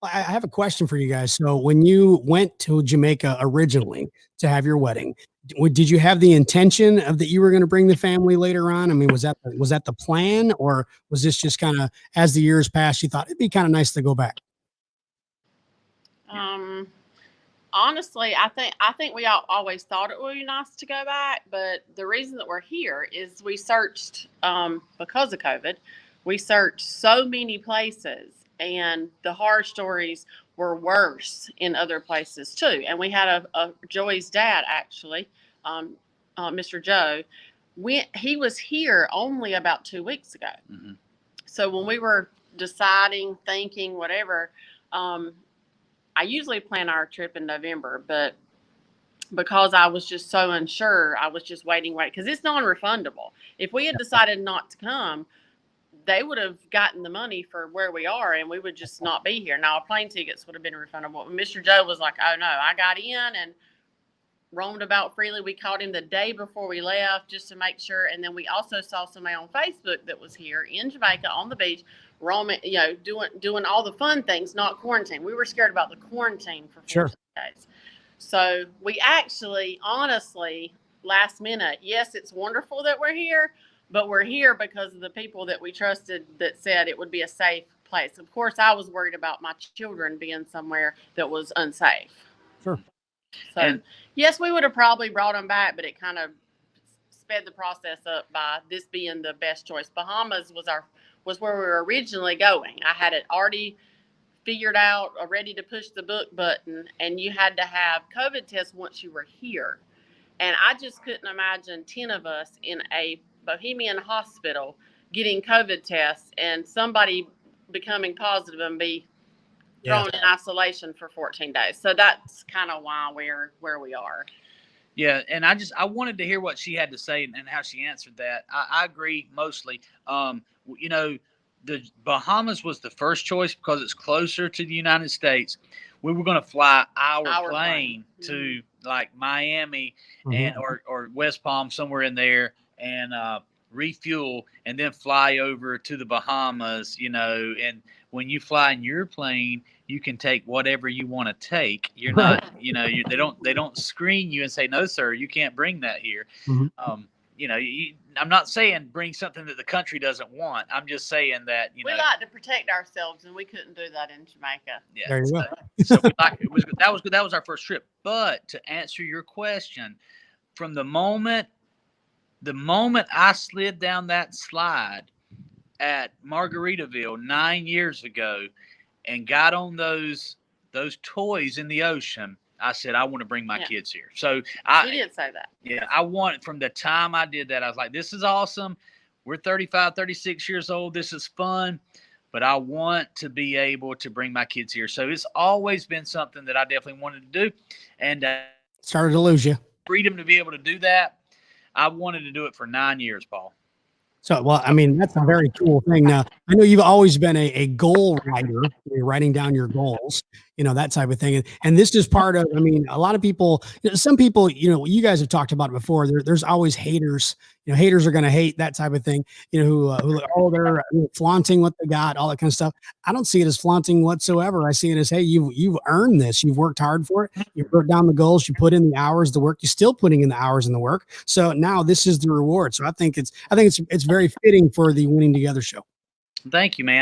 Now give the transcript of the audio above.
I have a question for you guys. So when you went to Jamaica originally to have your wedding, did you have the intention of that you were going to bring the family later on? I mean, was that the plan, or was this just kind of as the years passed, you thought it'd be kind of nice to go back? Um, Honestly, I think we all always thought it would be nice to go back, but the reason that we're here is we searched because of COVID. We searched so many places, and the horror stories were worse in other places too. And we had a Joey's dad actually, Mr. Joe. He was here only about 2 weeks ago. Mhm. So when we were deciding, thinking, whatever. I usually plan our trip in November, but because I was just so unsure, I was just waiting, because it's non-refundable. If we had decided not to come, they would have gotten the money for where we are, and we would just not be here. Now, our plane tickets would have been refundable. Mr. Joe was like, "Oh no, I got in and roamed about freely." We called him the day before we left just to make sure, and then we also saw somebody on Facebook that was here in Jamaica on the beach, roaming, doing all the fun things, not quarantine. We were scared about the quarantine for 14 days. So we actually, honestly, last minute, yes, it's wonderful that we're here, but we're here because of the people that we trusted that said it would be a safe place. Of course, I was worried about my children being somewhere that was unsafe. Sure. So, yes, we would have probably brought them back, but it kind of sped the process up by this being the best choice. Bahamas was where we were originally going. I had it already figured out, ready to push the book button, and you had to have COVID tests once you were here. And I just couldn't imagine 10 of us in a Bohemian hospital getting COVID tests and somebody becoming positive and be thrown in isolation for 14 days. So that's kind of why we're where we are. Yeah, and I wanted to hear what she had to say and how she answered that. I agree mostly. The Bahamas was the first choice because it's closer to the United States. We were going to fly our plane to like Miami and or West Palm, somewhere in there, and refuel and then fly over to the Bahamas. And when you fly in your plane, you can take whatever you want to take. You're not, they don't screen you and say, "No, sir, you can't bring that here." Mm-hmm. I'm not saying bring something that the country doesn't want. I'm just saying that, we like to protect ourselves, and we couldn't do that in Jamaica. Yeah. There you go. So that was our first trip. But to answer your question, from the moment I slid down that slide at Margaritaville 9 years ago and got on those toys in the ocean, I said, I want to bring my kids here. So you did say that. Yeah, I wanted, from the time I did that, I was like, this is awesome. We're 35, 36 years old. This is fun. But I want to be able to bring my kids here. So it's always been something that I definitely wanted to do. And started to lose you. Freedom to be able to do that. I wanted to do it for 9 years, Paul. So, well, I mean, that's a very cool thing. Now, I know you've always been a goal writer. You're writing down your goals, that type of thing. And this is part of, I mean, a lot of people, some people, you guys have talked about it before. There's always haters. Haters are going to hate that type of thing, who they're flaunting what they got, all that kind of stuff. I don't see it as flaunting whatsoever. I see it as, hey, you've earned this. You've worked hard for it. You wrote down the goals. You put in the hours, the work. You're still putting in the hours and the work. So now this is the reward. So I think it's very fitting for the Winning Together show. Thank you, man.